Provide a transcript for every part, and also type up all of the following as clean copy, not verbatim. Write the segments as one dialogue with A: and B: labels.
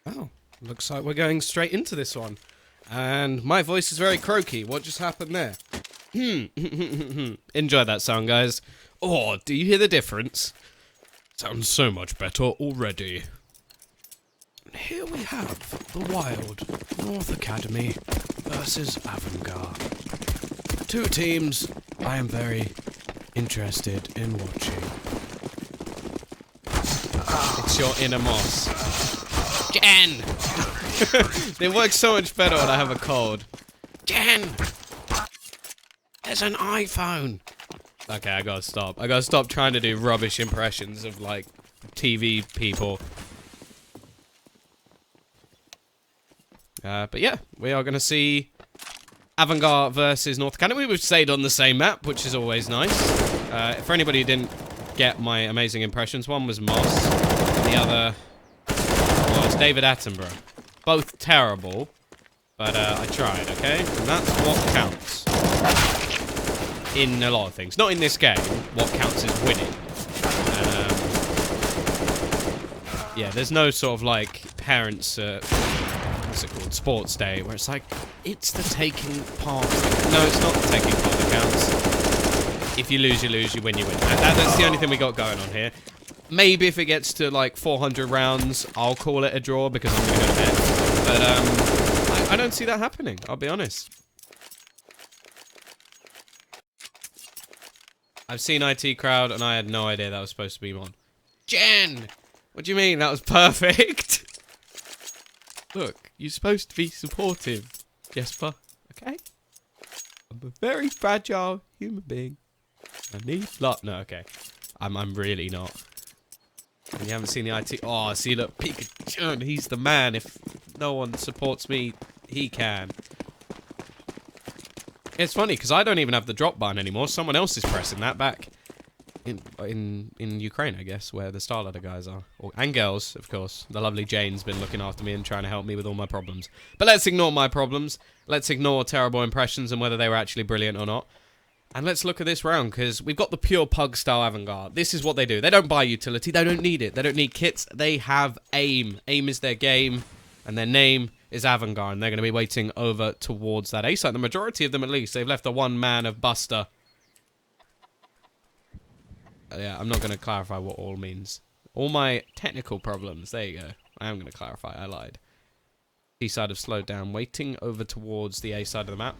A: Oh, looks like we're going straight into this one. And my voice is very croaky. What just happened there? Enjoy that sound, guys. Oh, do you hear the difference? Sounds so much better already. And here we have the Wild North Academy versus AVANGAR. Two teams I am very interested in watching. It's your inner Moss. Jen! It works so much better when I have a cold. Jen! There's an iPhone! Okay, I gotta stop. I gotta stop trying to do rubbish impressions of, like, TV people. But yeah, we are gonna see AVANGAR versus North Academy. We've stayed on the same map, which is always nice. For anybody who didn't get my amazing impressions, one was Moss, and the other was David Attenborough. Both terrible, but I tried, okay? And that's what counts. In a lot of things. Not in this game. What counts is winning. Yeah, there's no sort of, like, parents, what's it called? Sports day, where it's like, it's the taking part. No, it's not the taking part that counts. If you lose, you lose. You win, you win. That's the only thing we got going on here. Maybe if it gets to, like, 400 rounds, I'll call it a draw because I'm going to go to bed. But, I don't see that happening, I'll be honest. I've seen IT Crowd, and I had no idea that was supposed to be Mon. Jen! What do you mean? That was perfect! Look, you're supposed to be supportive, Jesper, okay? I'm a very fragile human being. I need love. No, okay. I'm really not. And you haven't seen the IT... Oh, see, look, Pikachu, he's the man. If no one supports me, he can. It's funny, because I don't even have the drop button anymore. Someone else is pressing that back in Ukraine, I guess, where the Starladder guys are. And girls, of course. The lovely Jane's been looking after me and trying to help me with all my problems. But let's ignore my problems. Let's ignore terrible impressions and whether they were actually brilliant or not. And let's look at this round, because we've got the pure pug-style AVANGAR. This is what they do. They don't buy utility. They don't need it. They don't need kits. They have aim. Aim is their game, and their name is AVANGAR, and they're going to be waiting over towards that A site. The majority of them, at least, they've left the one man of Buster. Yeah, I'm not going to clarify what all means. All my technical problems. There you go. I am going to clarify. I lied. B side have slowed down, waiting over towards the A side of the map.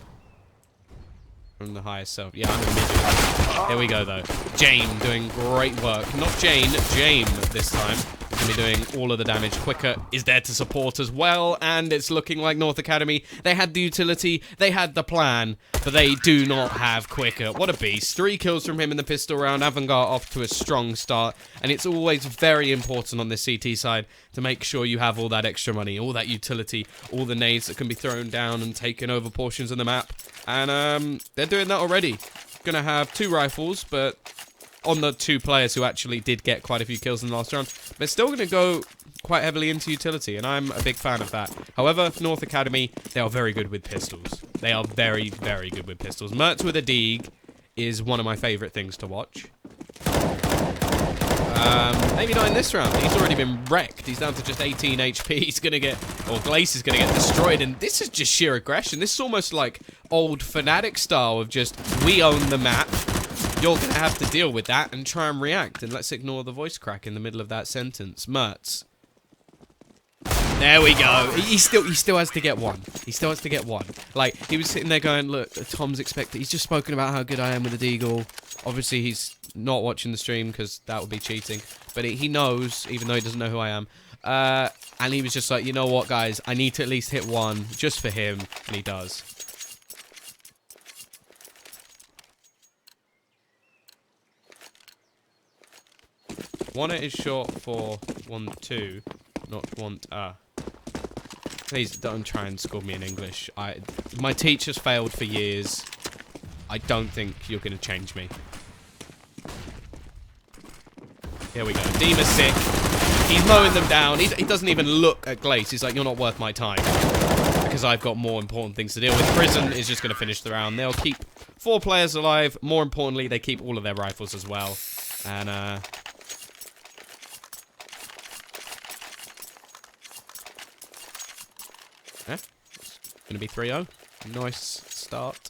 A: From the highest self. Yeah, I'm in mid. There we go, though. Jane doing great work. Not Jane, Jame this time. Going to be doing all of the damage. Quicker is there to support as well, and it's looking like North Academy. They had the utility, they had the plan, but they do not have Quicker. What a beast. 3 kills from him in the pistol round. AVANGAR off to a strong start, and it's always very important on the CT side to make sure you have all that extra money, all that utility, all the nades that can be thrown down and taken over portions of the map. And they're doing that already. Gonna have 2 rifles, but on the 2 players who actually did get quite a few kills in the last round, they're still gonna go quite heavily into utility, and I'm a big fan of that. However, North Academy, they are very good with pistols. They are very, very good with pistols. Mertz with a Deeg is one of my favourite things to watch. Maybe not in this round. He's already been wrecked. He's down to just 18 HP. He's going to get... Or Glace is going to get destroyed. And this is just sheer aggression. This is almost like old Fnatic style of just, we own the map. You're going to have to deal with that and try and react. And let's ignore the voice crack in the middle of that sentence. Mertz. There we go. He still has to get one. He still has to get one. Like, he was sitting there going, look, Tom's expected. He's just spoken about how good I am with the Deagle. Obviously, he's not watching the stream because that would be cheating. But he knows, even though he doesn't know who I am. And he was just like, you know what, guys? I need to at least hit one just for him. And he does. Wanna is short for 1-2, not want. Please don't try and school me in English. My teacher's failed for years. I don't think you're gonna change me. Here we go. Dima's sick. He's mowing them down. He doesn't even look at Glace. He's like, you're not worth my time. Because I've got more important things to deal with. Prison is just going to finish the round. They'll keep 4 players alive. More importantly, they keep all of their rifles as well. And, Yeah. Going to be 3-0. Nice start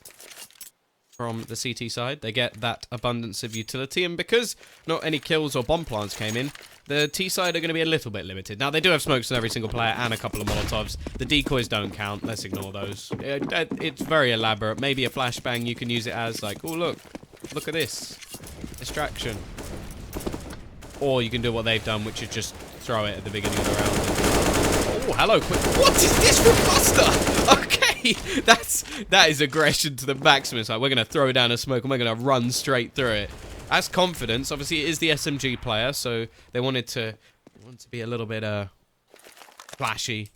A: from the CT side. They get that abundance of utility, and because not any kills or bomb plants came in, the T side are going to be a little bit limited. Now, they do have smokes on every single player and a couple of Molotovs. The decoys don't count. Let's ignore those. It's very elaborate. Maybe a flashbang you can use it as, like, oh, look at this. Distraction. Or you can do what they've done, which is just throw it at the beginning of the round. Oh, hello, quick. What is this from Buster? Okay, that is aggression to the maximum. Like, we're going to throw down a smoke and we're going to run straight through it. That's confidence. Obviously, it is the SMG player, so they wanted to be a little bit flashy.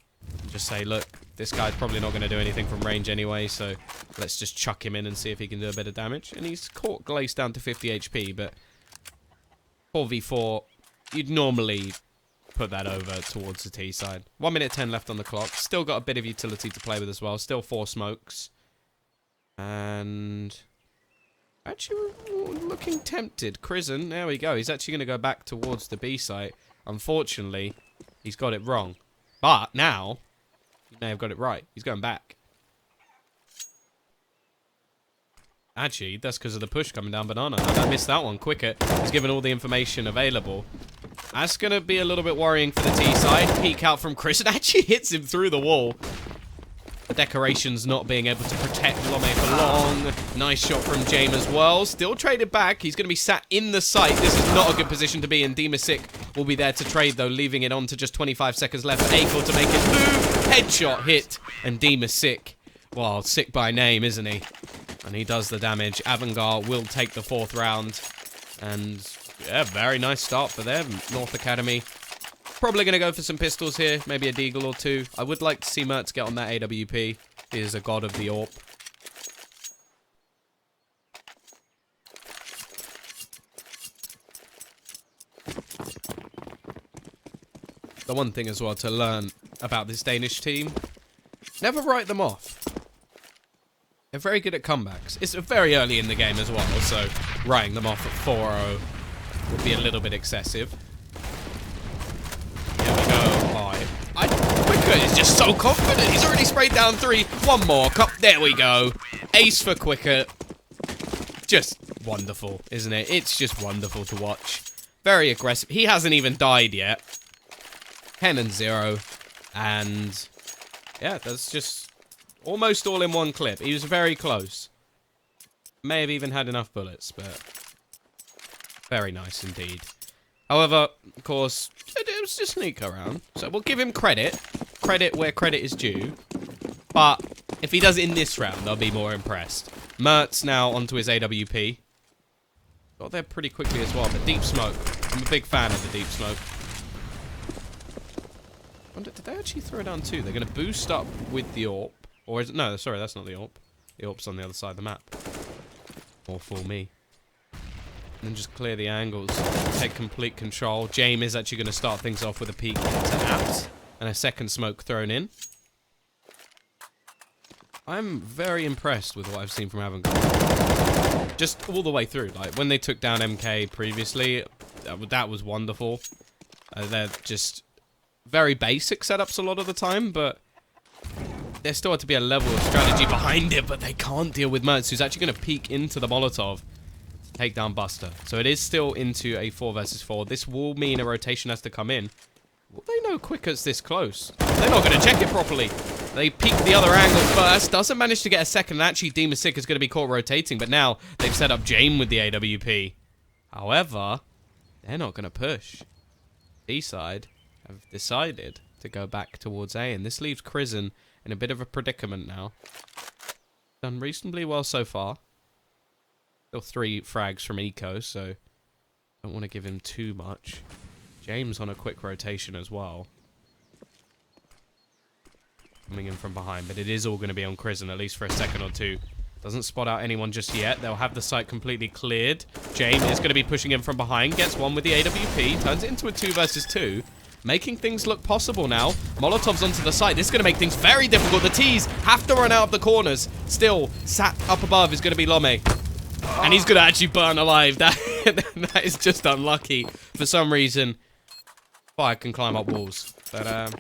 A: Just say, look, this guy's probably not going to do anything from range anyway, so let's just chuck him in and see if he can do a bit of damage. And he's caught Glace down to 50 HP, but 4v4, you'd normally put that over towards the T side. 1 minute 10 left on the clock. Still got a bit of utility to play with as well. Still 4 smokes. And actually, we're looking tempted. Crizzen, there we go. He's actually going to go back towards the B site. Unfortunately, he's got it wrong. But now, he may have got it right. He's going back. Actually, that's because of the push coming down Banana. I missed that one. Quicker. He's given all the information available. That's going to be a little bit worrying for the T side. Peek out from Chris. It actually hits him through the wall. The decorations not being able to protect Lome for long. Nice shot from James as well. Still traded back. He's going to be sat in the site. This is not a good position to be in. Demasik will be there to trade, though, leaving it on to just 25 seconds left for Akel to make it move. Headshot hit. And Demasik, well, sick by name, isn't he? And he does the damage. AVANGAR will take the 4th round. And yeah, very nice start for them. North Academy. Probably going to go for some pistols here. Maybe a deagle or 2. I would like to see Mertz get on that AWP. He is a god of the AWP. The one thing as well to learn about this Danish team, never write them off. They're very good at comebacks. It's very early in the game as well, so writing them off at 4-0 would be a little bit excessive. Here we go. Quicker is just so confident. He's already sprayed down 3. One more. There we go. Ace for Quicker. Just wonderful, isn't it? It's just wonderful to watch. Very aggressive. He hasn't even died yet. 10-0. And yeah, that's just almost all in one clip. He was very close. May have even had enough bullets, but very nice indeed. However, of course, it was just sneak around. So we'll give him credit. Credit where credit is due. But if he does it in this round, I'll be more impressed. Mertz now onto his AWP. Got there pretty quickly as well, but deep smoke. I'm a big fan of the deep smoke. Did they actually throw down 2? They're going to boost up with the AWP. Or is it? No, sorry, that's not the AWP. The AWP's on the other side of the map. Or fool me. And then just clear the angles. Take complete control. James is actually going to start things off with a peek into apps. And a second smoke thrown in. I'm very impressed with what I've seen from AVANGAR. Just all the way through. Like, when they took down MK previously, that was wonderful. They're just very basic setups a lot of the time, but there still had to be a level of strategy behind it, but they can't deal with Mertz, who's actually going to peek into the Molotov. Take down Buster. So it is still into a 4 versus 4. This will mean a rotation has to come in. Will they know Quicker's this close? They're not going to check it properly. They peek the other angle first. Doesn't manage to get a second. And actually, Demasik is going to be caught rotating. But now they've set up James with the AWP. However, they're not going to push. D-side have decided to go back towards A. And this leaves Crizzen in a bit of a predicament now. Done reasonably well so far. Still 3 frags from Eco, so don't want to give him too much. James on a quick rotation as well. Coming in from behind, but it is all going to be on Crizzen, at least for a second or 2. Doesn't spot out anyone just yet. They'll have the site completely cleared. James is going to be pushing in from behind. Gets one with the AWP. Turns it into a 2 versus 2. Making things look possible now. Molotov's onto the side. This is going to make things very difficult. The T's have to run out of the corners. Still, sat up above is going to be Lome. And he's going to actually burn alive. That is just unlucky. For some reason, fire can climb up walls. But,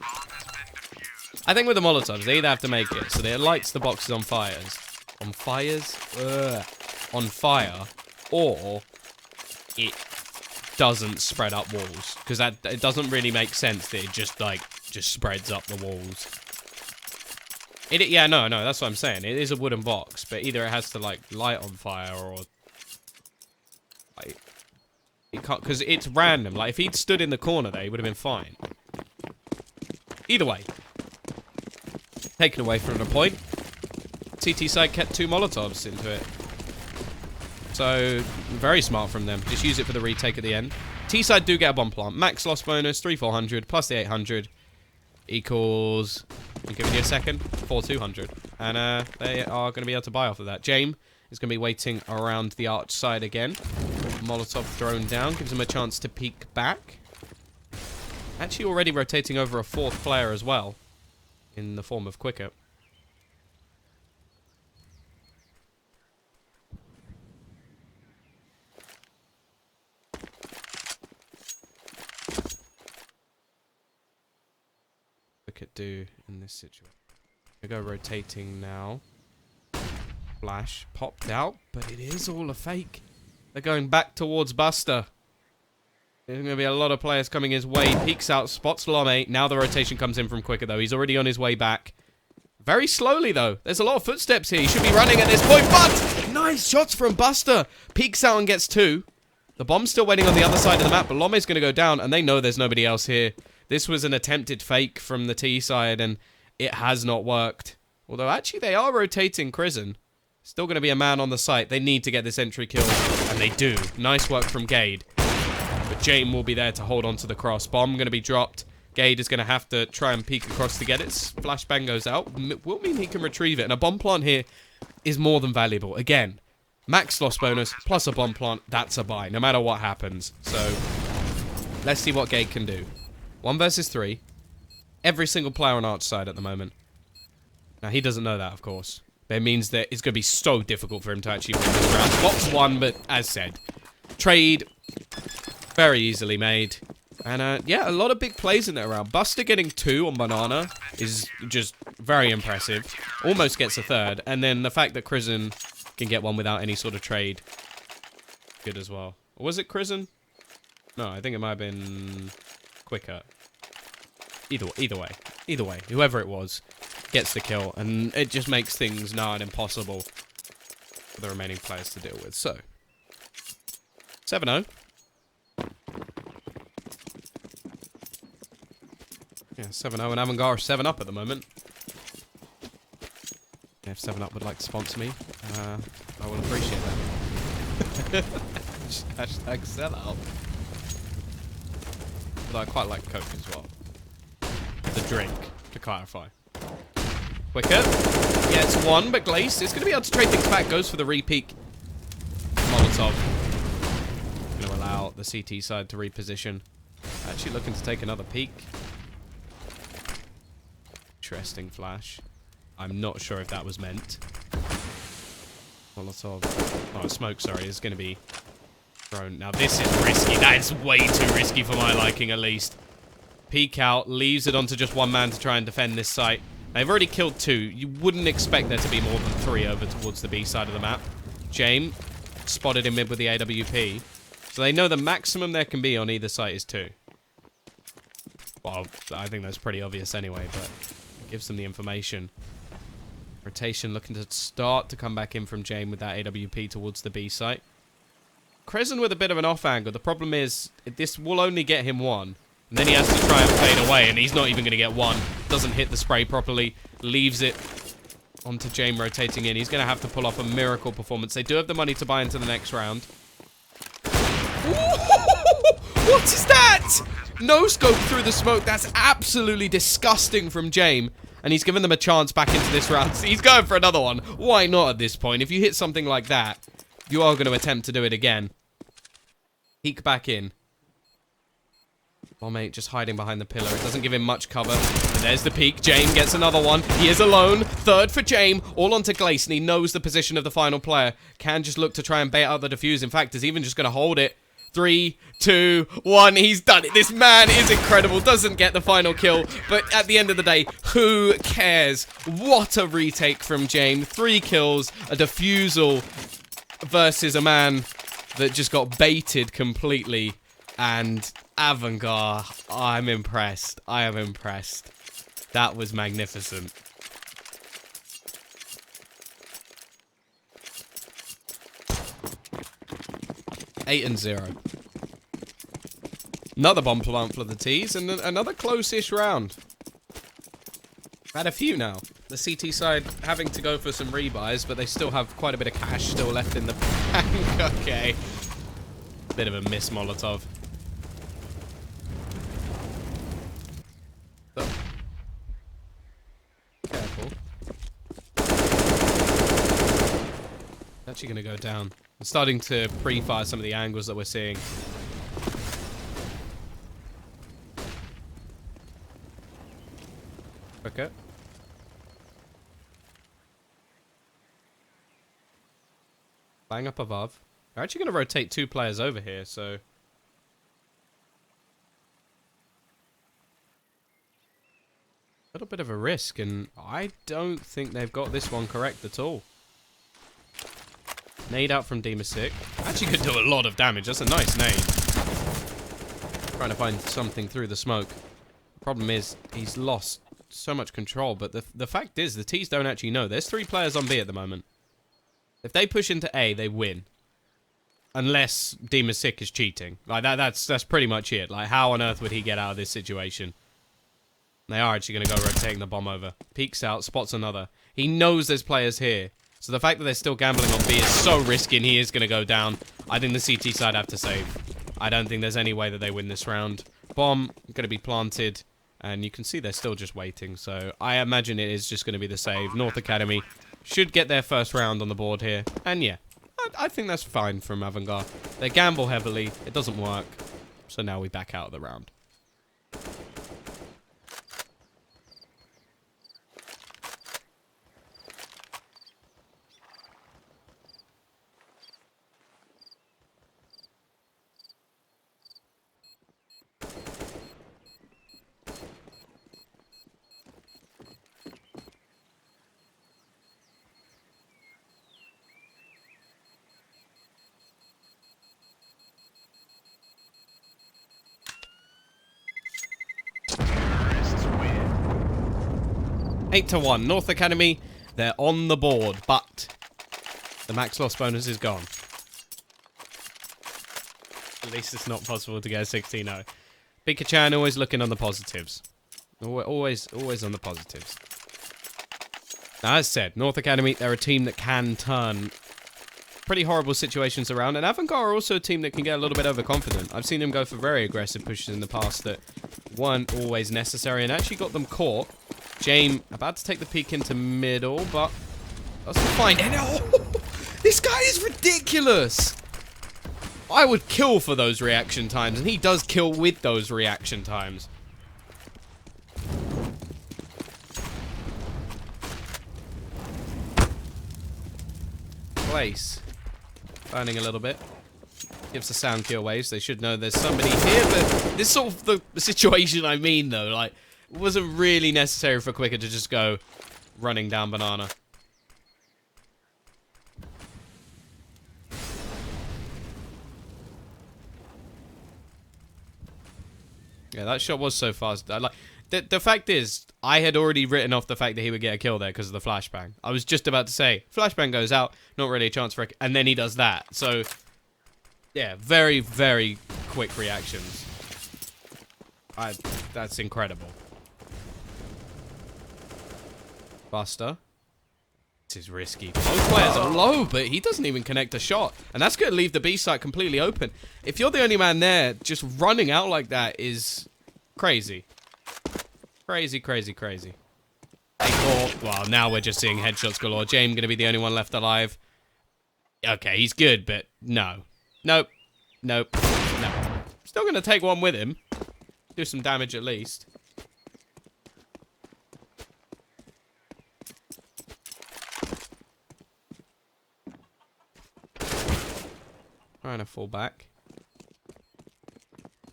A: I think with the Molotovs, they either have to make it so that it lights the boxes on fires. On fires? On fire. Or it doesn't spread up walls. Because it doesn't really make sense that it just spreads up the walls. Yeah, no, that's what I'm saying. It is a wooden box, but either it has to, like, light on fire or... Like, it can't... Because it's random. Like, if he'd stood in the corner there, he would have been fine. Either way. Taken away from the point. CT side kept 2 Molotovs into it. So, very smart from them. Just use it for the retake at the end. T side do get a bomb plant. Max loss bonus, 3,400 plus the 800 equals... I'm giving you a second. 4,200. And they are going to be able to buy off of that. James is going to be waiting around the arch side again. Molotov thrown down. Gives him a chance to peek back. Actually already rotating over a 4th player as well. In the form of Quicker. Do in this situation. We go rotating now. Flash popped out, but it is all a fake. They're going back towards Buster. There's going to be a lot of players coming his way. Peeks out, spots Lome. Now the rotation comes in from Quicker, though. He's already on his way back. Very slowly, though. There's a lot of footsteps here. He should be running at this point, but nice shots from Buster. Peeks out and gets 2. The bomb's still waiting on the other side of the map, but Lome's going to go down, and they know there's nobody else here. This was an attempted fake from the T side, and it has not worked. Although, actually, they are rotating Crizzen. Still going to be a man on the site. They need to get this entry kill, and they do. Nice work from Gade. But James will be there to hold on to the cross. Bomb going to be dropped. Gade is going to have to try and peek across to get it. Flashbang goes out. Will mean he can retrieve it. And a bomb plant here is more than valuable. Again, max loss bonus plus a bomb plant. That's a buy, no matter what happens. So, let's see what Gade can do. 1 versus 3. Every single player on Arch side at the moment. Now, he doesn't know that, of course. But it means that it's going to be so difficult for him to actually win this round. Box 1, but as said, trade very easily made. And, yeah, a lot of big plays in that round. Buster getting 2 on Banana is just very impressive. Almost gets a 3rd. And then the fact that Crizzen can get 1 without any sort of trade. Good as well. Or was it Crizzen? No, I think it might have been... Quicker. Either way, whoever it was gets the kill, and it just makes things nigh on impossible for the remaining players to deal with. So 7-0. Yeah, 7-0, and AVANGAR 7-up at the moment. Yeah, if 7-up would like to sponsor me, I will appreciate that. Hashtag sellout. But I quite like Coke as well. The drink, to clarify. Quicker. Yeah, it's 1, but Glace is going to be able to trade things back. Goes for the re-peek. Molotov. Going to allow the CT side to reposition. Actually looking to take another peek. Interesting flash. I'm not sure if that was meant. Molotov. Oh, smoke, sorry, is going to be... thrown. Now this is risky. That is way too risky for my liking, at least. Peek out, leaves it onto just 1 man to try and defend this site. They've already killed 2. You wouldn't expect there to be more than 3 over towards the B side of the map. James spotted him mid with the AWP. So they know the maximum there can be on either site is 2. Well, I think that's pretty obvious anyway, but it gives them the information. Rotation looking to start to come back in from James with that AWP towards the B site. Crizzen with a bit of an off angle. The problem is, this will only get him 1. And then he has to try and fade away, and he's not even going to get 1. Doesn't hit the spray properly. Leaves it onto James rotating in. He's going to have to pull off a miracle performance. They do have the money to buy into the next round. What is that? No scope through the smoke. That's absolutely disgusting from James. And he's given them a chance back into this round. So he's going for another one. Why not at this point? If you hit something like that, you are going to attempt to do it again. Peek back in. Lome just hiding behind the pillar. It doesn't give him much cover. And there's the peek. James gets another one. He is alone. 3rd for James. All onto Glace, and he knows the position of the final player. Can just look to try and bait out the defuse. In fact, is even just going to hold it 3, 2, 1. He's done it. This man is incredible. Doesn't get the final kill. But at the end of the day, who cares? What a retake from James. 3 kills, a defusal versus a man that just got baited completely. And AVANGAR, I'm impressed. I am impressed. That was magnificent. 8-0. Another bomb plant for the T's, and another close-ish round. Had a few now. The CT side having to go for some rebuys, but they still have quite a bit of cash still left in the bank. Okay. Bit of a miss Molotov. Oh. Careful. Actually gonna go down. I'm starting to pre-fire some of the angles that we're seeing. Okay. Bang up above. We're actually going to rotate 2 players over here, so... A little bit of a risk, and I don't think they've got this one correct at all. Nade out from Demasik. Actually could do a lot of damage. That's a nice nade. Trying to find something through the smoke. Problem is, he's lost so much control, but the fact is, the T's don't actually know. There's 3 players on B at the moment. If they push into A, they win. Unless Demasik is cheating. Like, that's pretty much it. Like, how on earth would he get out of this situation? They are actually going to go rotating the bomb over. Peeks out, spots another. He knows there's players here. So the fact that they're still gambling on B is so risky, and he is going to go down. I think the CT side have to save. I don't think there's any way that they win this round. Bomb going to be planted, and you can see they're still just waiting. So I imagine it is just going to be the save. North Academy should get their first round on the board here. And yeah, I think that's fine from AVANGAR. They gamble heavily. It doesn't work. So now we back out of the round. 8-1. North Academy, they're on the board, but the max loss bonus is gone. At least it's not possible to get a 16-0. Pika-chan always looking on the positives. Always on the positives. Now, as said, North Academy, they're a team that can turn pretty horrible situations around, and AVANGAR are also a team that can get a little bit overconfident. I've seen them go for very aggressive pushes in the past that weren't always necessary and actually got them caught. James about to take the peek into middle, but doesn't find any. Oh, this guy is ridiculous. I would kill for those reaction times, and he does kill with those reaction times. Place. Burning a little bit. Gives the sound kill waves. They should know there's somebody here, but this sort of the situation I mean, though. Like, it wasn't really necessary for Quicker to just go running down banana. Yeah, that shot was so fast. The fact is, I had already written off the fact that he would get a kill there because of the flashbang. I was just about to say, flashbang goes out, not really a chance for it, and then he does that. So, yeah, very, very quick reactions. That's incredible. Buster. This is risky. Both players are low, but he doesn't even connect a shot. And that's going to leave the B site completely open. If you're the only man there, just running out like that is crazy. Crazy, crazy, crazy. Well, now we're just seeing headshots galore. James going to be the only one left alive. Okay, he's good, but no. Nope. Nope. No. Still going to take one with him. Do some damage at least. Trying to fall back.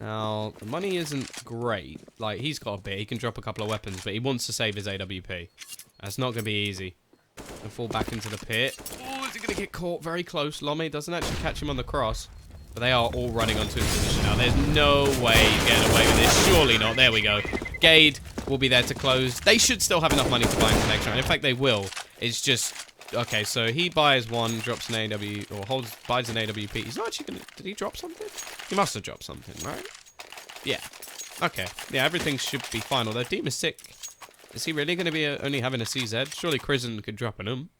A: Now, the money isn't great. Like, he's got a bit. He can drop a couple of weapons, but he wants to save his AWP. That's not going to be easy. And fall back into the pit. Oh, is he going to get caught very close? Lome doesn't actually catch him on the cross. But they are all running onto his position now. There's no way he's getting away with this. Surely not. There we go. Gade will be there to close. They should still have enough money to buy an extra. And in fact, they will. It's just... Okay, so he buys one, drops an AW... Or buys an AWP. He's not actually going to... Did he drop something? He must have dropped something, right? Yeah. Okay. Yeah, everything should be fine. Although Deem is sick. Is he really going to be only having a CZ? Surely Crizzen could drop an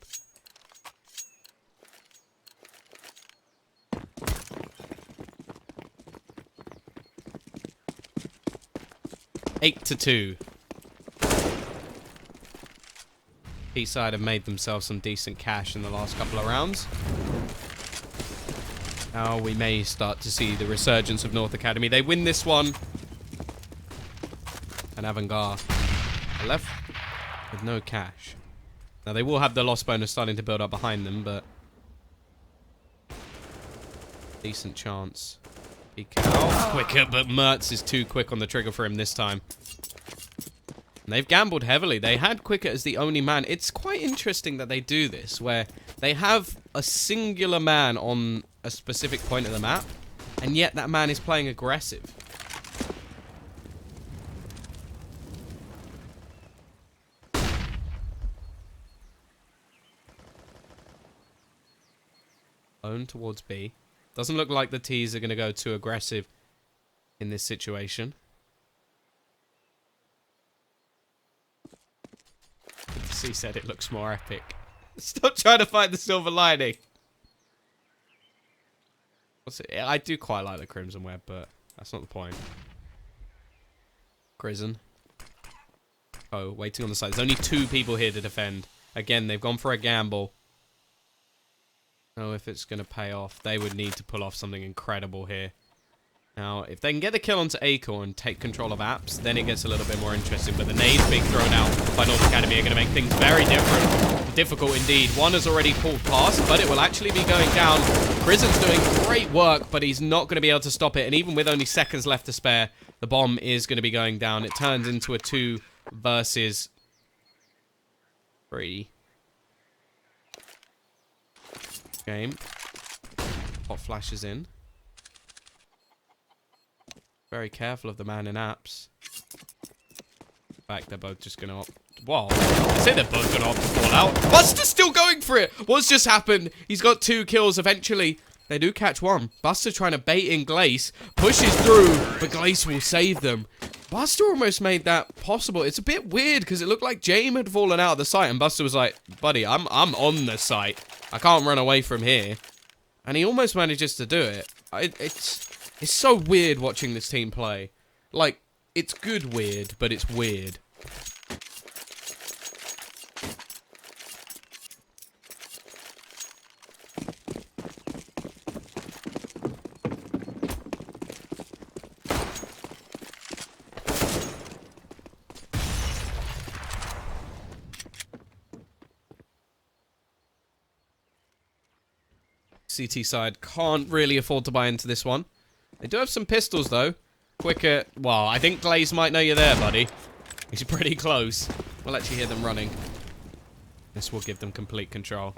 A: 8-2. T-side have made themselves some decent cash in the last couple of rounds. Now we may start to see the resurgence of North Academy. They win this one. And AVANGAR are left with no cash. Now they will have the loss bonus starting to build up behind them, but... Decent chance. Peek out quicker, but Mertz is too quick on the trigger for him this time. And they've gambled heavily. They had Quicker as the only man. It's quite interesting that they do this, where they have a singular man on a specific point of the map, and yet that man is playing aggressive. Own towards B. Doesn't look like the T's are going to go too aggressive in this situation. C said it looks more epic. Stop trying to find the silver lining. What's it? I do quite like the Crimson Web, but that's not the point. Crizzen. Oh, waiting on the side. There's only 2 people here to defend. Again, they've gone for a gamble. Oh, if it's going to pay off. They would need to pull off something incredible here. Now, if they can get the kill onto Acorn and take control of Apps, then it gets a little bit more interesting. But the nades being thrown out by North Academy are going to make things very difficult indeed. One has already pulled past, but it will actually be going down. Crizzen's doing great work, but he's not going to be able to stop it. And even with only seconds left to spare, the bomb is going to be going down. It turns into a 2 versus 3 game. Hot flashes in. Very careful of the man in Apps. In fact, they're both just going to... Well, I say they're both going to opt to fall out. Buster's still going for it! What's just happened? He's got 2 kills. Eventually, they do catch one. Buster trying to bait in Glace. Pushes through, but Glace will save them. Buster almost made that possible. It's a bit weird, because it looked like James had fallen out of the site, and Buster was like, buddy, I'm on the site. I can't run away from here. And he almost manages to do it. It's so weird watching this team play. Like, it's good weird, but it's weird. CT side can't really afford to buy into this one. They do have some pistols, though. Quicker... Well, I think Glaze might know you're there, buddy. He's pretty close. We'll actually hear them running. This will give them complete control.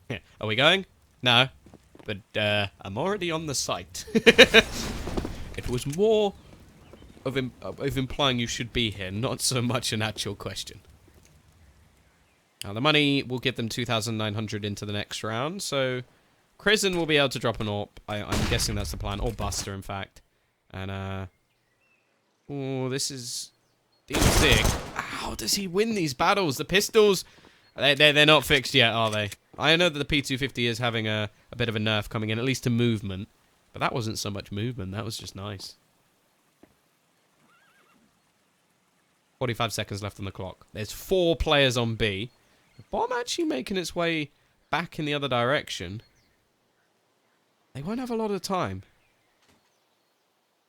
A: Yeah. Are we going? No. But, I'm already on the site. It was more of implying you should be here, not so much an actual question. Now, the money will give them 2,900 into the next round, so... Crizzen will be able to drop an AWP. I'm guessing that's the plan. Or Buster, in fact. And, oh, this is... sick. How does he win these battles? The pistols... They're not fixed yet, are they? I know that the P250 is having a bit of a nerf coming in, at least to movement. But that wasn't so much movement. That was just nice. 45 seconds left on the clock. There's 4 players on B. The bomb actually making its way back in the other direction. They won't have a lot of time.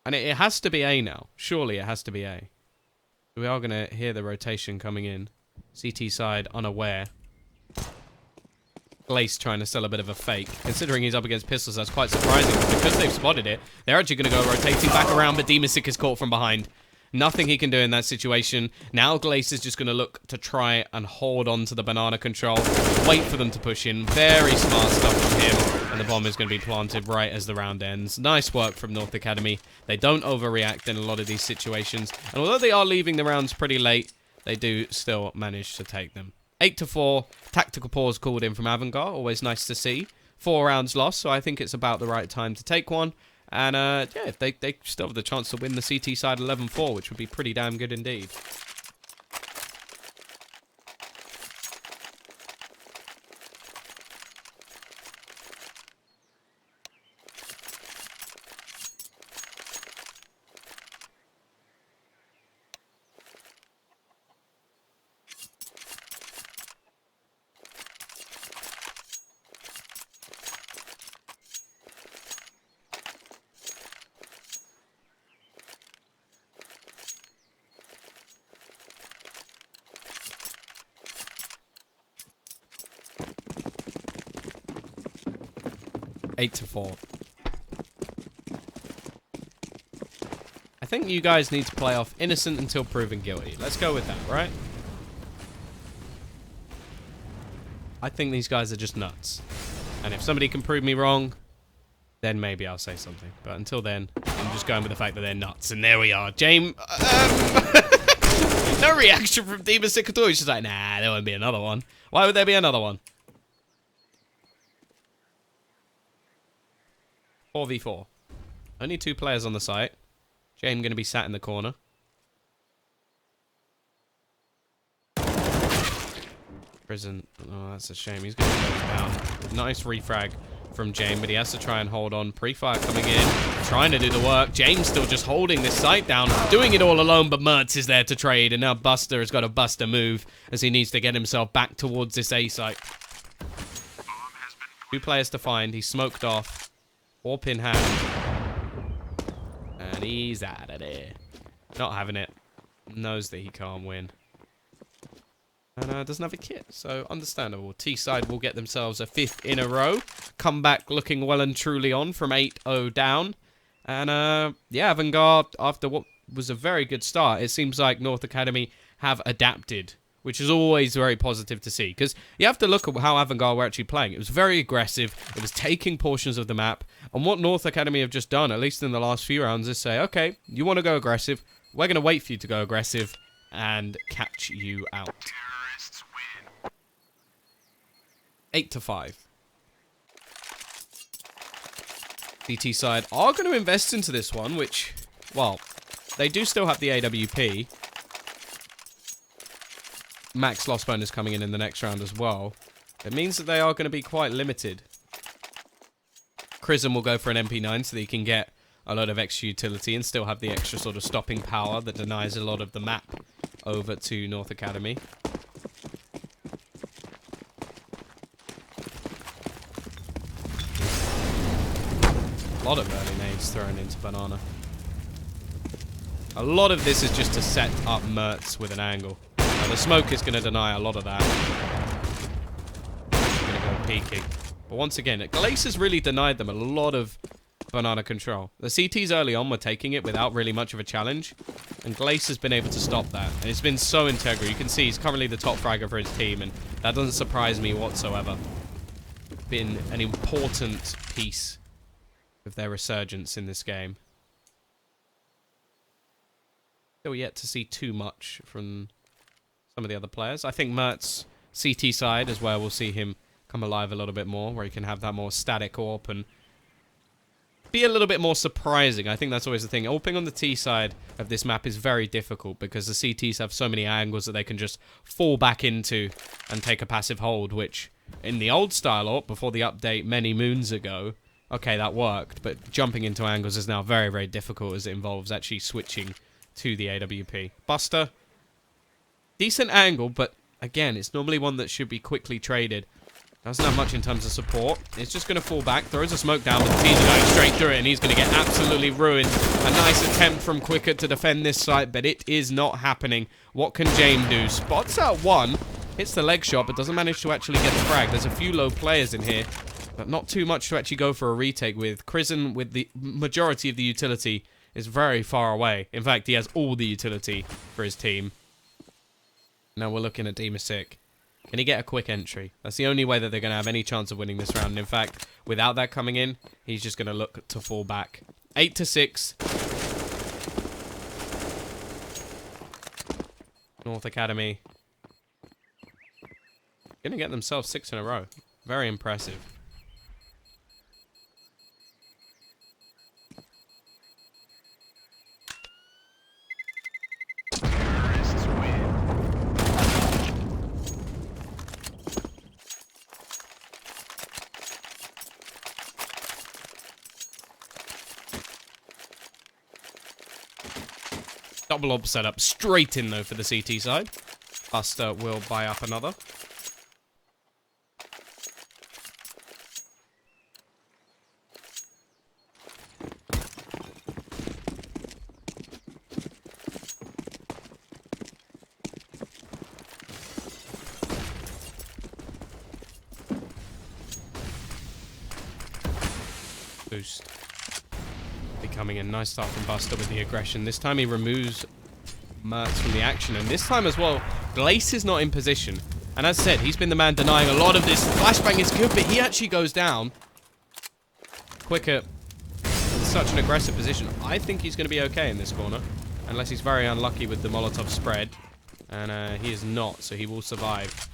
A: And it has to be A now. Surely it has to be A. We are going to hear the rotation coming in. CT side unaware. Glace trying to sell a bit of a fake. Considering he's up against pistols, that's quite surprising. Because they've spotted it, they're actually going to go rotating back around, but Demasik is caught from behind. Nothing he can do in that situation. Now Glace is just going to look to try and hold on to the banana control. Wait for them to push in. Very smart stuff from him. And the bomb is going to be planted right as the round ends. Nice work from North Academy. They don't overreact in a lot of these situations. And although they are leaving the rounds pretty late, they do still manage to take them. 8-4. Tactical pause called in from AVANGAR. Always nice to see. 4 rounds lost, so I think it's about the right time to take one. And, yeah, they still have the chance to win the CT side 11-4, which would be pretty damn good indeed. Eight to 4. I think you guys need to play off innocent until proven guilty. Let's go with that, right? I think these guys are just nuts. And if somebody can prove me wrong, then maybe I'll say something. But until then, I'm just going with the fact that they're nuts. And there we are. James... no reaction from Demasik at all. He's just like, nah, there won't be another one. Why would there be another one? 4v4. Only 2 players on the site. James going to be sat in the corner. Prison. Oh, that's a shame. He's going to go down. Nice refrag from James, but he has to try and hold on. Pre-fire coming in. Trying to do the work. James still just holding this site down. Doing it all alone, but Mertz is there to trade. And now Buster has got a Buster move as he needs to get himself back towards this A site. 2 players to find. He's smoked off. Warp in hand. And he's out of there. Not having it. Knows that he can't win. And doesn't have a kit, so understandable. T-side will get themselves a 5th in a row. Come back looking well and truly on from 8-0 down. And, yeah, AVANGAR, after what was a very good start, it seems like North Academy have adapted, which is always very positive to see. Because you have to look at how AVANGAR were actually playing. It was very aggressive. It was taking portions of the map. And what North Academy have just done, at least in the last few rounds, is say, okay, you want to go aggressive. We're going to wait for you to go aggressive and catch you out. 8-5. CT side are going to invest into this one, which, well, they do still have the AWP. Max loss bonus coming in the next round as well. It means that they are going to be quite limited. Chrism will go for an MP9 so that he can get a lot of extra utility and still have the extra sort of stopping power that denies a lot of the map over to North Academy. A lot of early nades thrown into Banana. A lot of this is just to set up Mertz with an angle. Now, the smoke is going to deny a lot of that. He's going to go peeking. But once again, Glace has really denied them a lot of Banana control. The CTs early on were taking it without really much of a challenge. And Glace has been able to stop that. And it's been so integral. You can see he's currently the top fragger for his team. And that doesn't surprise me whatsoever. Been an important piece of their resurgence in this game. Still yet to see too much from some of the other players. I think Mertz CT side is where we'll see him come alive a little bit more, where he can have that more static AWP and be a little bit more surprising. I think that's always the thing. AWPing on the T side of this map is very difficult because the CTs have so many angles that they can just fall back into and take a passive hold, which in the old style AWP before the update many moons ago, okay, that worked, but jumping into angles is now very, very difficult as it involves actually switching to the AWP. Buster, decent angle, but again, it's normally one that should be quickly traded. Doesn't have much in terms of support. It's just going to fall back, throws a smoke down, but the T's are going straight through it, and he's going to get absolutely ruined. A nice attempt from Quicker to defend this site, but it is not happening. What can James do? Spots out one, Hits the leg shot, but doesn't manage to actually get the frag. There's a few low players in here, but not too much to actually go for a retake with. Crizzen, with the majority of the utility, is very far away. In fact, he has all the utility for his team. Now we're looking at Bissmire. Can he get a quick entry? That's the only way that they're going to have any chance of winning this round. And in fact, without that coming in, he's just going to look to fall back. 8-6. North Academy. Going to get themselves 6 in a row. Very impressive. Double ob setup. Straight in, though, for the CT side. Buster will buy up another. Boost. Becoming a nice start from Buster with the aggression. This time he removes Mertz from the action. And this time as well, Glace is not in position. And as said, he's been the man denying a lot of this. Flashbang is good, but he actually goes down quicker in such an aggressive position. I think he's going to be okay in this corner. Unless he's very unlucky with the Molotov spread. And he is not, so he will survive.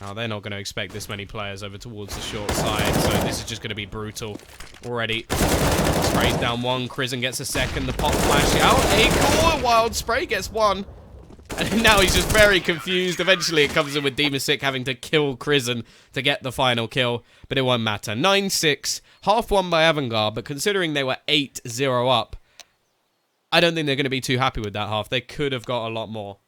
A: Now, they're not going to expect this many players over towards the short side, so this is just going to be brutal already. Sprays down one, Crizzen gets a second, the pop flash out, a wild spray gets one. And now he's just very confused. Eventually it comes in with Bissmire having to kill Crizzen to get the final kill, but it won't matter. 9-6, half won by AVANGAR, but considering they were 8-0 up, I don't think they're going to be too happy with that half. They could have got a lot more.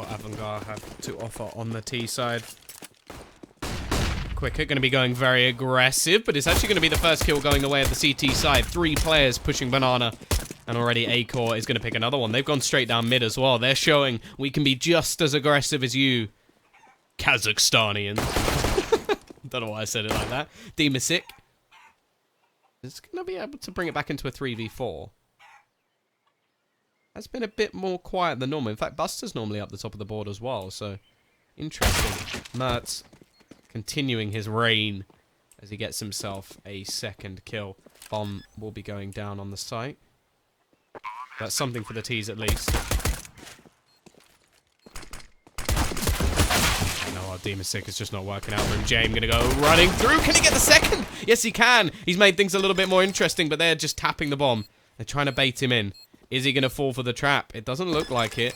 A: AVANGAR have to offer on the T side. Quicker, going to be going very aggressive, but it's actually going to be the first kill going the way of the CT side. 3 players pushing Banana, and already A-Core is going to pick another one. They've gone straight down mid as well. They're showing we can be just as aggressive as you, Kazakhstanians. Don't know why I said it like that. Bissmire is going to be able to bring it back into a 3v4. Has been a bit more quiet than normal. In fact, Buster's normally up the top of the board as well, so interesting. Mertz continuing his reign as he gets himself a second kill. Bomb will be going down on the site. That's something for the T's at least. No, Bissmire is just not working out for him. James going to go running through. Can he get the second? Yes, he can. He's made things a little bit more interesting, but they're just tapping the bomb. They're trying to bait him in. Is he going to fall for the trap? It doesn't look like it.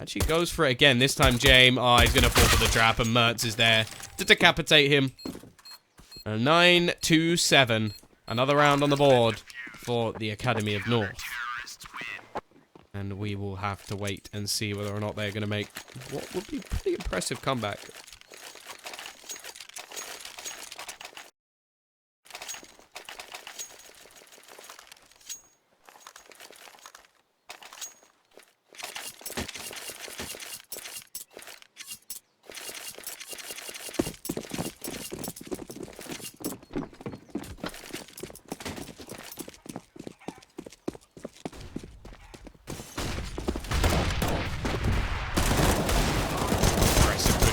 A: Actually goes for it again. This time, James. Oh, he's going to fall for the trap, and Mertz is there to decapitate him. 9-7. Another round on the board for the Academy of North. And we will have to wait and see whether or not they're going to make what would be a pretty impressive comeback.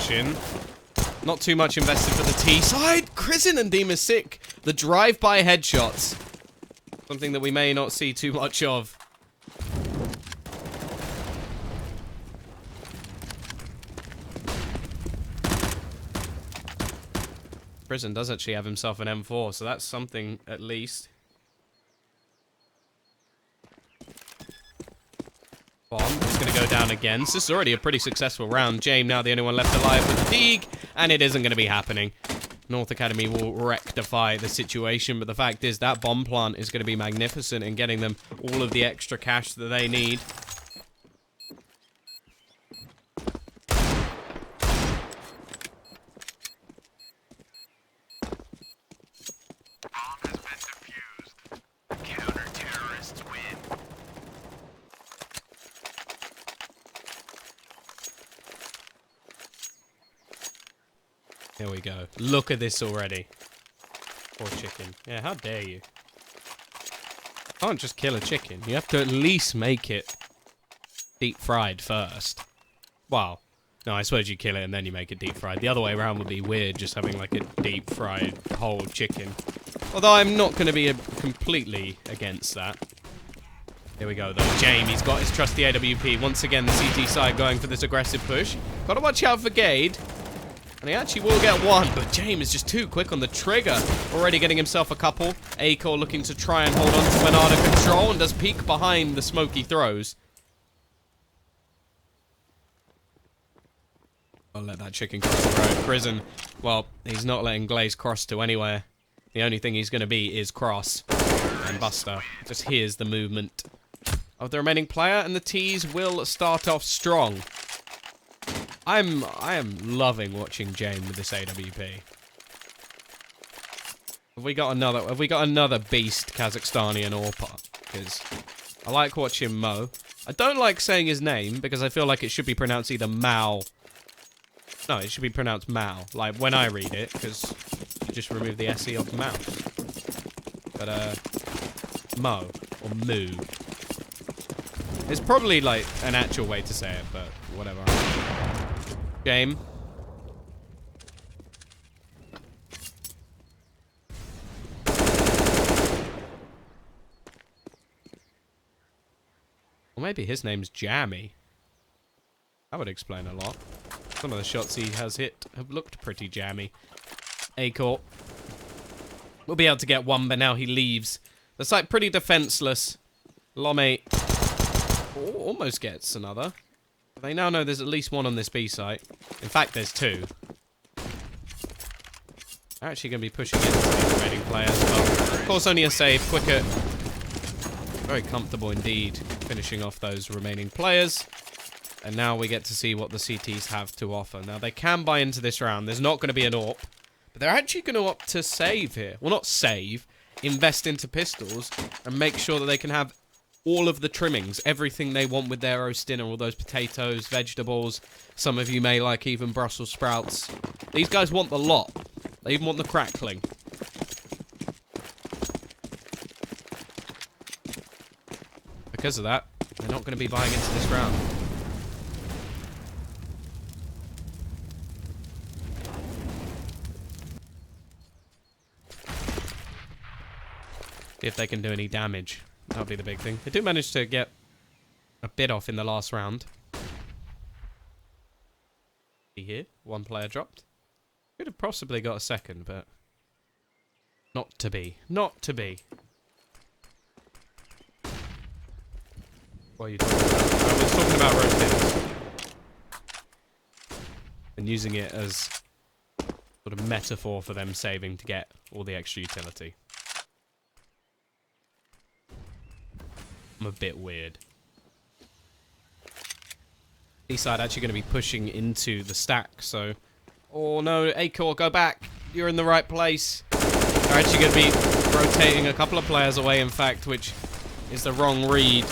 A: In. Not too much invested for the T side. Crizzen and Bissmire, the drive-by headshots. Something that we may not see too much of. Crizzen does actually have himself an M4, so that's something at least. Bomb is going to go down again. So this is already a pretty successful round. James now the only one left alive with the Deeg, and it isn't going to be happening. North Academy will rectify the situation, but the fact is that bomb plant is going to be magnificent in getting them all of the extra cash that they need. Here we go. Look at this already. Poor chicken. Yeah, how dare you? You can't just kill a chicken. You have to at least make it deep fried first. Wow. No, I suppose you kill it and then you make it deep fried. The other way around would be weird, just having like a deep fried whole chicken. Although I'm not going to be completely against that. Here we go though. Jamie's got his trusty AWP. Once again, the CT side going for this aggressive push. Got to watch out for Gade. And he actually will get one, but James is just too quick on the trigger. Already getting himself a couple. Acor looking to try and hold on to Bernardo control and does peek behind the smoke he throws. I'll let that chicken cross the road. Prison, well, he's not letting Glaze cross to anywhere. The only thing he's going to be is cross. And Buster just hears the movement of the remaining player, and the T's will start off strong. I am loving watching Jane with this AWP. Have we got another beast Kazakhstani Orpa? Because I like watching Mo. I don't like saying his name because I feel like it should be pronounced either Mao. No, it should be pronounced Mao. Like when I read it, because you just remove the SE off Mao. But Mo or Moo. It's probably like an actual way to say it, but whatever. Game. Or maybe his name's Jammy. That would explain a lot. Some of the shots he has hit have looked pretty jammy. Acor will be able to get one, but now he leaves. The site pretty defenseless. Lome almost gets another. They now know there's at least one on this B site. In fact, there's two. They're actually going to be pushing into the remaining players, but of course only a save. Quicker. Very comfortable indeed, finishing off those remaining players. And now we get to see what the CTs have to offer. Now, they can buy into this round. There's not going to be an AWP, but they're actually going to opt to save here. Well, not save. Invest into pistols and make sure that they can have all of the trimmings, everything they want with their roast dinner, all those potatoes, vegetables. Some of you may like even Brussels sprouts. These guys want the lot. They even want the crackling. Because of that, they're not going to be buying into this round. See if they can do any damage. That'll be the big thing. They do manage to get a bit off in the last round. See here, one player dropped. Could have possibly got a second, but not to be. Not to be. What are you talking about? I was talking about roast dinners. And using it as sort of metaphor for them saving to get all the extra utility. I'm a bit weird. B-side actually going to be pushing into the stack, so... Oh no, Acor, go back. You're in the right place. They're actually going to be rotating a couple of players away, in fact, which is the wrong read.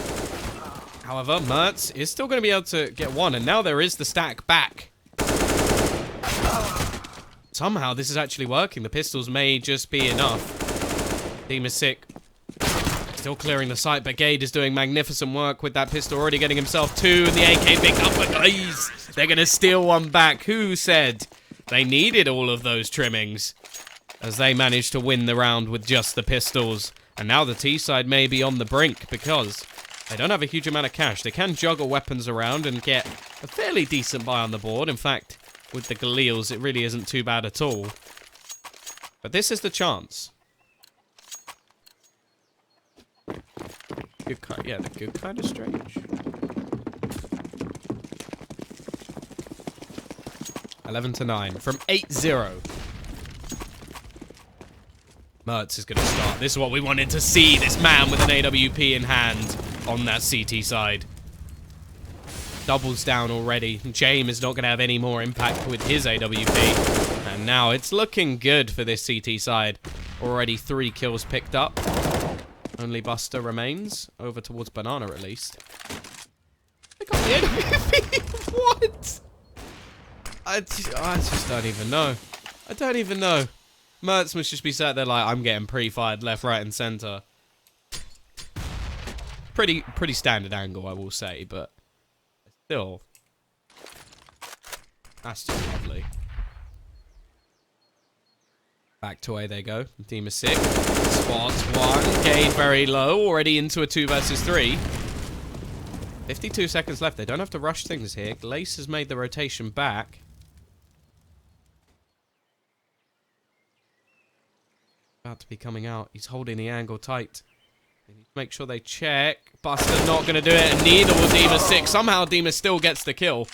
A: However, Mertz is still going to be able to get one, and now there is the stack back. Somehow this is actually working. The pistols may just be enough. Team is sick. Still clearing the site, but Gade is doing magnificent work with that pistol, already getting himself two, and the AK pick up, but Glaze, they're going to steal one back. Who said they needed all of those trimmings? As they managed to win the round with just the pistols. And now the T side may be on the brink, because they don't have a huge amount of cash. They can juggle weapons around and get a fairly decent buy on the board. In fact, with the Galils, it really isn't too bad at all. But this is the chance. Good kind, yeah, the good kind of strange. 11-9 from 8-0. Mertz is going to start. This is what we wanted to see. This man with an AWP in hand on that CT side. Doubles down already. James is not going to have any more impact with his AWP. And now it's looking good for this CT side. Already 3 kills picked up. Only Buster remains. Over towards Banana at least. I got the AWP. What? I just don't even know. I don't even know. Mertz must just be sat there like, I'm getting pre-fired left, right, and center. Pretty standard angle, I will say, but still, that's just lovely. Back to A they go. Team is 6. Spots 1. Gade very low, already into a 2 versus 3. 52 seconds left. They don't have to rush things here. Glace has made the rotation back. About to be coming out. He's holding the angle tight. They need to make sure they check. Buster not going to do it, and neither will Dima6. Somehow Dima still gets the kill.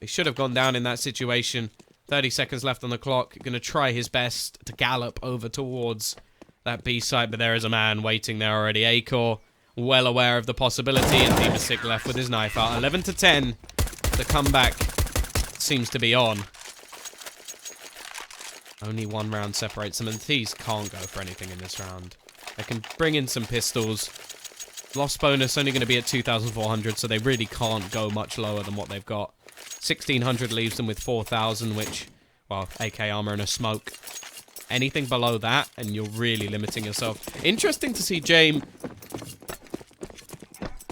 A: He should have gone down in that situation. 30 seconds left on the clock. Going to try his best to gallop over towards that B side, but there is a man waiting there already. Acor, well aware of the possibility, and Dima6 left with his knife out. 11-10. The comeback seems to be on. Only 1 round separates them, and these can't go for anything in this round. They can bring in some pistols. Loss bonus only going to be at 2,400, so they really can't go much lower than what they've got. 1,600 leaves them with 4,000, which, well, AK armor and a smoke. Anything below that, and you're really limiting yourself. Interesting to see James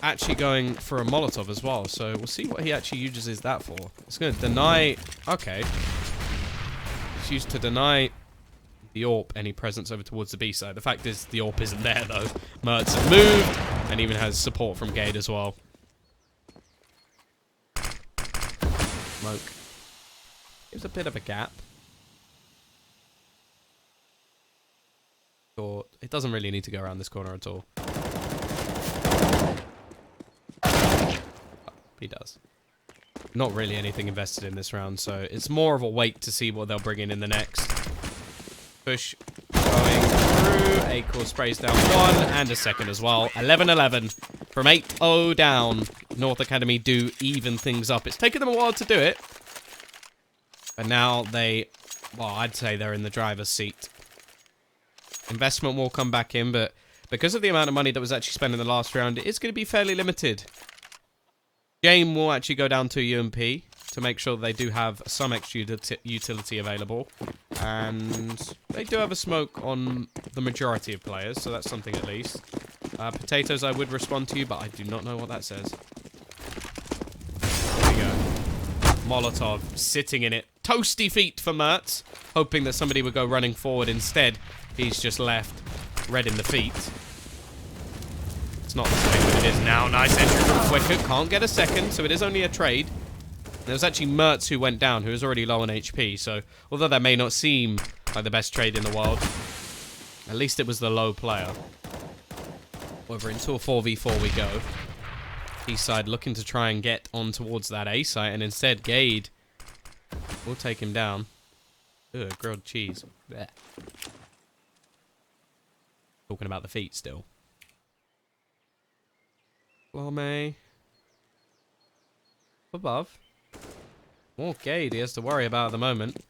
A: actually going for a Molotov as well, so we'll see what he actually uses that for. It's going to deny... Okay. It's used to deny the AWP any presence over towards the B side. The fact is, the AWP isn't there, though. Mertz has moved, and even has support from Gade as well. Smoke. Gives a bit of a gap. Or it doesn't really need to go around this corner at all. Oh, he does. Not really anything invested in this round, so it's more of a wait to see what they'll bring in the next. Push going through. Acor sprays down 1 and a second as well. 11-11 from 8-0 down. North Academy do even things up. It's taken them a while to do it, but now they, well, I'd say they're in the driver's seat. Investment will come back in, but because of the amount of money that was actually spent in the last round, it is going to be fairly limited. Game will actually go down to UMP to make sure they do have some extra utility available. And they do have a smoke on the majority of players, so that's something at least. Potatoes, I would respond to you, but I do not know what that says. There we go. Molotov sitting in it. Toasty feet for Mertz, hoping that somebody would go running forward instead. He's just left. Red in the feet. It's not the same as it is now. Nice entry from Quicker. Can't get a second, so it is only a trade. There was actually Mertz who went down, who was already low on HP, so although that may not seem like the best trade in the world, at least it was the low player. However, into a 4v4 we go. B side looking to try and get on towards that A site, and instead Gade will take him down. Ugh, grilled cheese. Blech. Talking about the feet still. Lame. Above. More Gade he has to worry about at the moment.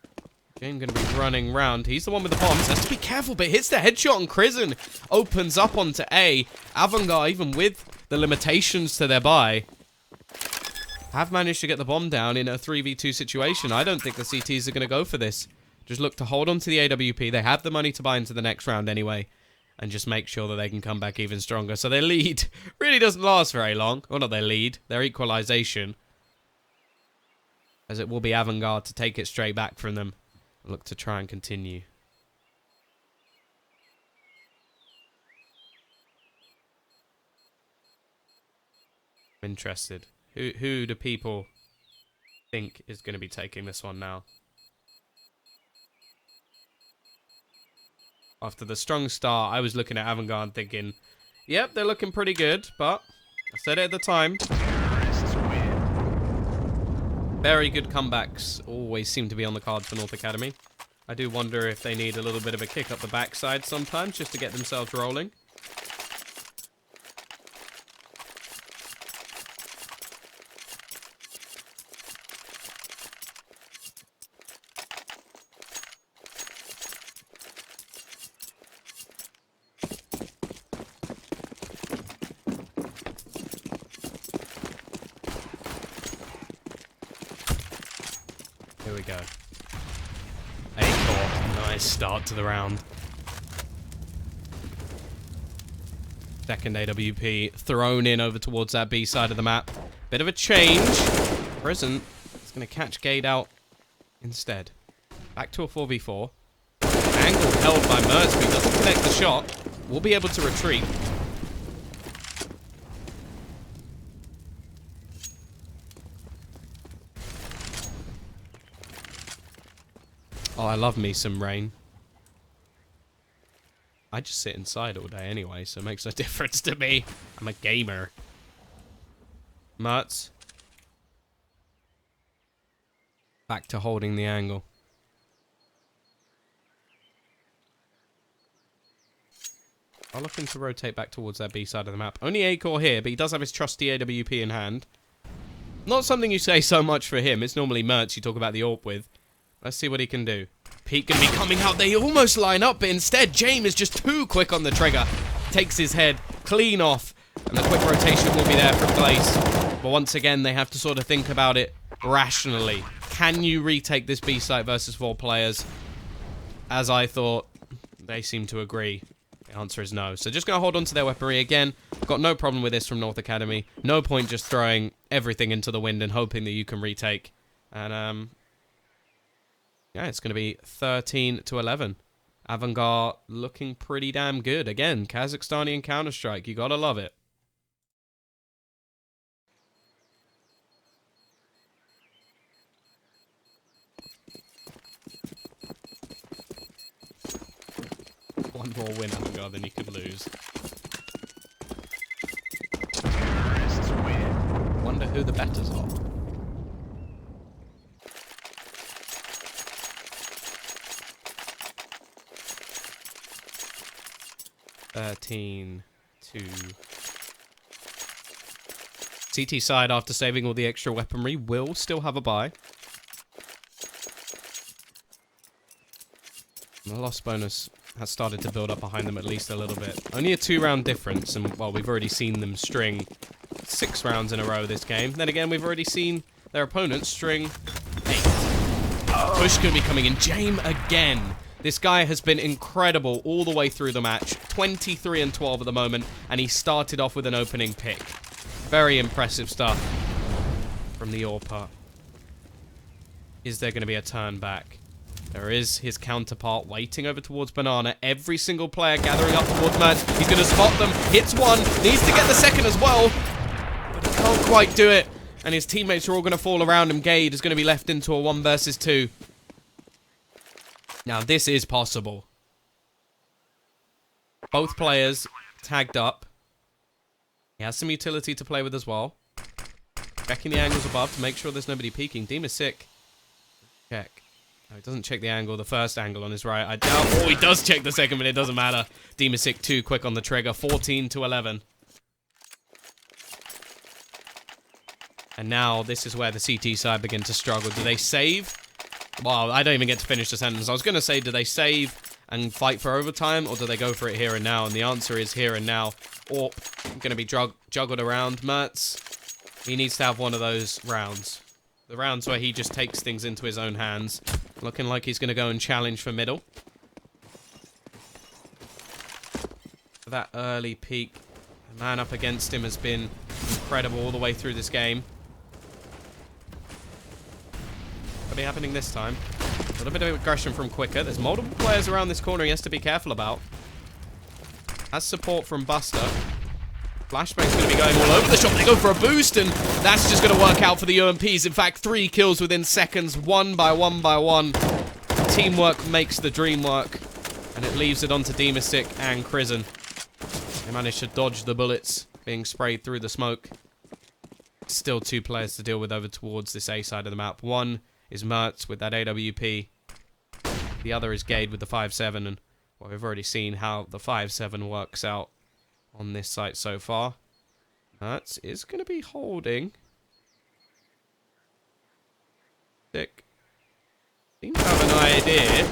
A: James going to be running round. He's the one with the bombs. Has to be careful, but hits the headshot on Crizzen. Opens up onto A. AVANGAR, even with the limitations to their buy, have managed to get the bomb down in a 3v2 situation. I don't think the CTs are going to go for this. Just look to hold on to the AWP. They have the money to buy into the next round anyway. And just make sure that they can come back even stronger. So their lead really doesn't last very long. Well, not their lead. Their equalization. As it will be AVANGAR to take it straight back from them. Look to try and continue. I'm interested. Who do people think is going to be taking this one now? After the strong start, I was looking at AVANGAR and thinking, yep, they're looking pretty good, but I said it at the time. Very good comebacks always seem to be on the cards for North Academy. I do wonder if they need a little bit of a kick up the backside sometimes just to get themselves rolling. Here we go. Nice start to the round. Second AWP thrown in over towards that B side of the map. Bit of a change. Prison is going to catch Gade out instead. Back to a 4v4. Angle held by Mertz, but he doesn't connect the shot. We'll be able to retreat. Oh, I love me some rain. I just sit inside all day anyway, so it makes no difference to me. I'm a gamer. Mertz. Back to holding the angle. I'm looking to rotate back towards that B side of the map. Only A-Core here, but he does have his trusty AWP in hand. Not something you say so much for him. It's normally Mertz you talk about the AWP with. Let's see what he can do. Peek can be coming out. They almost line up, but instead, James is just too quick on the trigger. Takes his head clean off, and the quick rotation will be there for place. But once again, they have to sort of think about it rationally. Can you retake this B site versus 4 players? As I thought, they seem to agree. The answer is no. So just going to hold on to their weaponry again. Got no problem with this from North Academy. No point just throwing everything into the wind and hoping that you can retake. And, yeah, it's going to be 13-11. AVANGAR looking pretty damn good. Again, Kazakhstani and Counter-Strike. You got to love it. One more win, AVANGAR, than you could lose. Wonder who the betters are. CT side, after saving all the extra weaponry, will still have a buy. The loss bonus has started to build up behind them at least a little bit. Only a 2-round difference, and, well, we've already seen them string 6 rounds in a row this game. Then again, we've already seen their opponents string 8. Push going to be coming in. Jame again. This guy has been incredible all the way through the match. 23-12 at the moment, and he started off with an opening pick. Very impressive stuff from the AWP. Is there going to be a turn back? There is his counterpart waiting over towards Banana. Every single player gathering up towards Mertz. He's going to spot them. Hits one. Needs to get the second as well. But he can't quite do it. And his teammates are all going to fall around him. Gade is going to be left into a 1 versus 2. Now, this is possible. Both players tagged up. He has some utility to play with as well. Checking the angles above to make sure there's nobody peeking. Deem is sick. Check. No, he doesn't check the angle, the first angle on his right. I doubt. Oh, he does check the second, but it doesn't matter. Deem is sick, too quick on the trigger. 14-11. And now this is where the CT side begin to struggle. Do they save? Well, I don't even get to finish the sentence. I was going to say, do they save and fight for overtime, or do they go for it here and now? And the answer is here and now. Or going to be juggled around. Mertz, he needs to have one of those rounds. The rounds where he just takes things into his own hands. Looking like he's going to go and challenge for middle. That early peak. The man up against him has been incredible all the way through this game. What'll be happening this time? A little bit of aggression from Quicker. There's multiple players around this corner he has to be careful about. Has support from Buster. Flashbang's going to be going all over the shop. They go for a boost, and that's just going to work out for the UMPs. In fact, 3 kills within seconds, 1 by 1 by 1. Teamwork makes the dream work, and it leaves it onto Demisik and Krisen. They managed to dodge the bullets being sprayed through the smoke. Still 2 players to deal with over towards this A side of the map. One is Mertz with that AWP. The other is Gade with the 5.7. And well, we've already seen how the 5.7 works out on this site so far. Mertz is going to be holding. Sick. Seems to have an idea.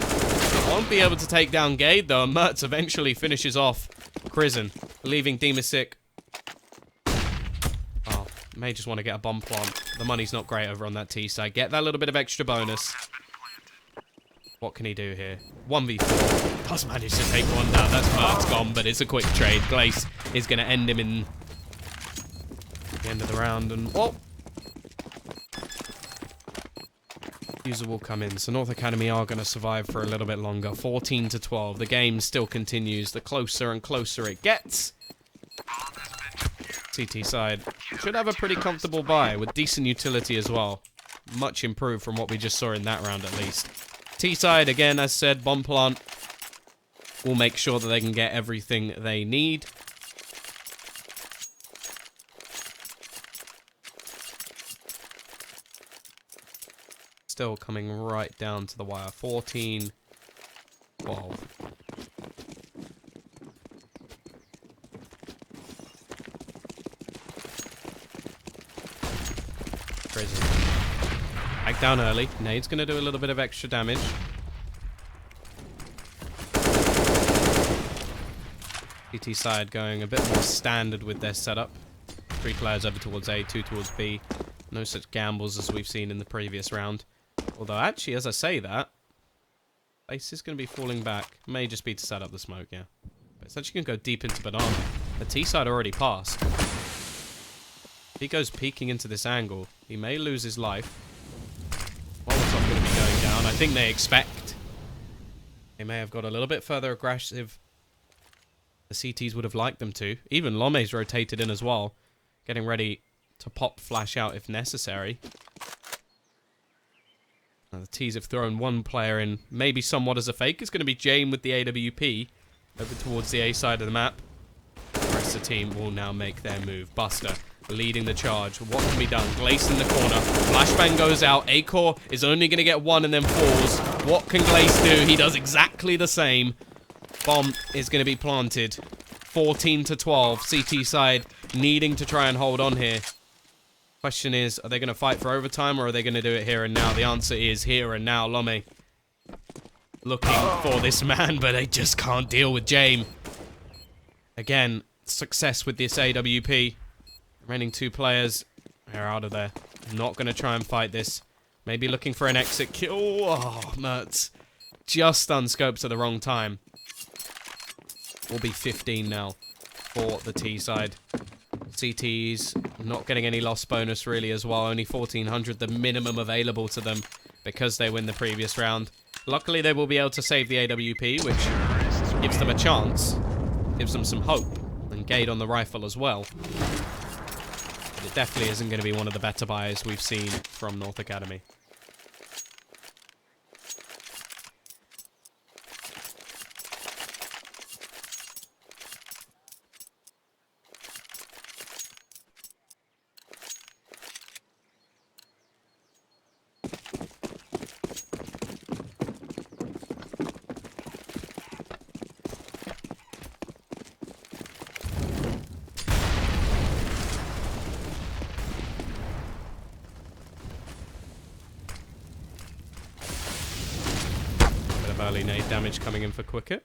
A: Won't be able to take down Gade though. And Mertz eventually finishes off Prison, leaving Demasik. Oh, may just want to get a bomb plant. The money's not great over on that T side. Get that little bit of extra bonus. What can he do here? 1v4. Does manage to take one down. That's Mertz gone, but it's a quick trade. Glace is going to end him in the end of the round. And oh! User will come in. So North Academy are going to survive for a little bit longer. 14-12. The game still continues. The closer and closer it gets. CT side should have a pretty comfortable buy with decent utility as well. Much improved from what we just saw in that round at least. T side, again, as said, bomb plant will make sure that they can get everything they need. Still coming right down to the wire. 14, 12. Prison. Back down early. Nade's going to do a little bit of extra damage. CT side going a bit more standard with their setup. 3 players over towards A, 2 towards B. No such gambles as we've seen in the previous round. Although, actually, as I say that, base is going to be falling back. May just be to set up the smoke, yeah. But it's actually going to go deep into banana. The T side already passed. If he goes peeking into this angle, he may lose his life. Molotov going to be going down. I think they expect. They may have got a little bit further aggressive. The CTs would have liked them to. Even Lome's rotated in as well. Getting ready to pop flash out if necessary. Now the T's have thrown one player in, maybe somewhat as a fake. It's going to be Jane with the AWP over towards the A side of the map. The rest of the team will now make their move. Buster leading the charge. What can be done? Glace in the corner. Flashbang goes out. Acor is only going to get one and then falls. What can Glace do? He does exactly the same. Bomb is going to be planted. 14-12. CT side needing to try and hold on here. Question is, are they going to fight for overtime or are they going to do it here and now? The answer is here and now. Lome looking for this man, but they just can't deal with Jame. Again, success with this AWP. Remaining 2 players. They're out of there. Not going to try and fight this. Maybe looking for an exit kill. Oh, Mertz. Just unscoped at the wrong time. Will be 15 now for the T side. CTs not getting any loss bonus really as well. Only 1400, the minimum available to them because they win the previous round. Luckily, they will be able to save the AWP, which gives them a chance. Gives them some hope. And Gade on the rifle as well. But it definitely isn't going to be one of the better buys we've seen from North Academy. Early nade damage coming in for Quicker.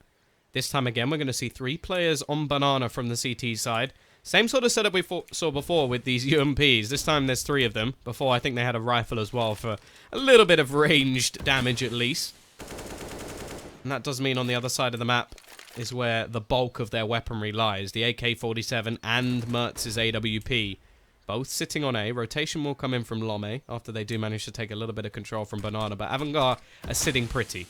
A: This time again, we're going to see 3 players on banana from the CT side. Same sort of setup we saw before with these UMPs. This time there's 3 of them. Before, I think they had a rifle as well for a little bit of ranged damage at least. And that does mean on the other side of the map is where the bulk of their weaponry lies. The AK-47 and Mertz's AWP. Both sitting on A. Rotation will come in from Lome after they do manage to take a little bit of control from banana. But AVANGAR are sitting pretty.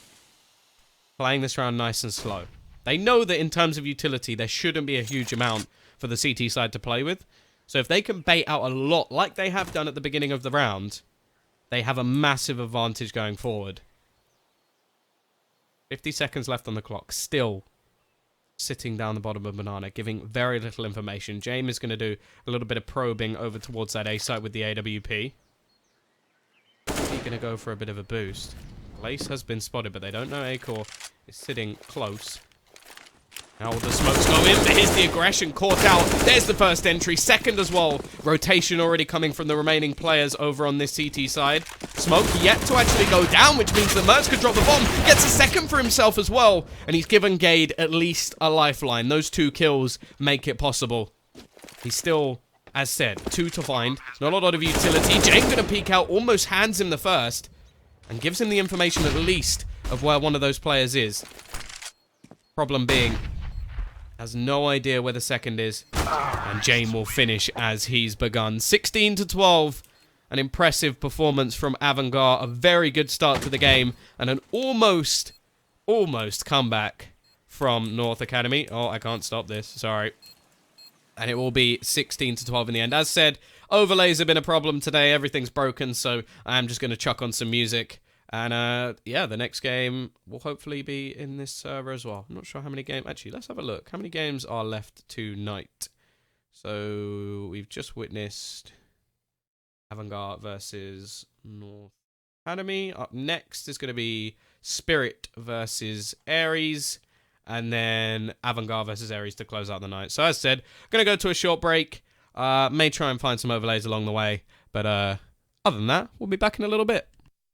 A: Playing this round nice and slow. They know that in terms of utility, there shouldn't be a huge amount for the CT side to play with. So if they can bait out a lot, like they have done at the beginning of the round, they have a massive advantage going forward. 50 seconds left on the clock. Still sitting down the bottom of Banana, giving very little information. James is going to do a little bit of probing over towards that A site with the AWP. He's going to go for a bit of a boost. Lace has been spotted, but they don't know Acor is sitting close. Now all the smokes go in, but here's the aggression caught out. There's the first entry, second as well. Rotation already coming from the remaining players over on this CT side. Smoke yet to actually go down, which means that Mertz could drop the bomb. Gets a second for himself as well. And he's given Gade at least a lifeline. Those 2 kills make it possible. He's still, as said, 2 to find. Not a lot of utility. Jane gonna peek out, almost hands him the first. And gives him the information at least of where one of those players is. Problem being, has no idea where the second is. And Jane will finish as he's begun. 16 to 12. An impressive performance from AVANGAR. A very good start to the game. And an almost comeback from North Academy. Oh, I can't stop this. Sorry. And it will be 16 to 12 in the end. As said, overlays have been a problem today. Everything's broken, so I'm just going to chuck on some music. And, yeah, the next game will hopefully be in this server as well. I'm not sure how many games... Actually, let's have a look. How many games are left tonight? So, we've just witnessed AVANGAR versus North Academy. Up next is going to be Spirit versus Ares. And then AVANGAR versus Ares to close out the night. So, as said, going to go to a short break. May try and find some overlays along the way. But, other than that, we'll be back in a little bit.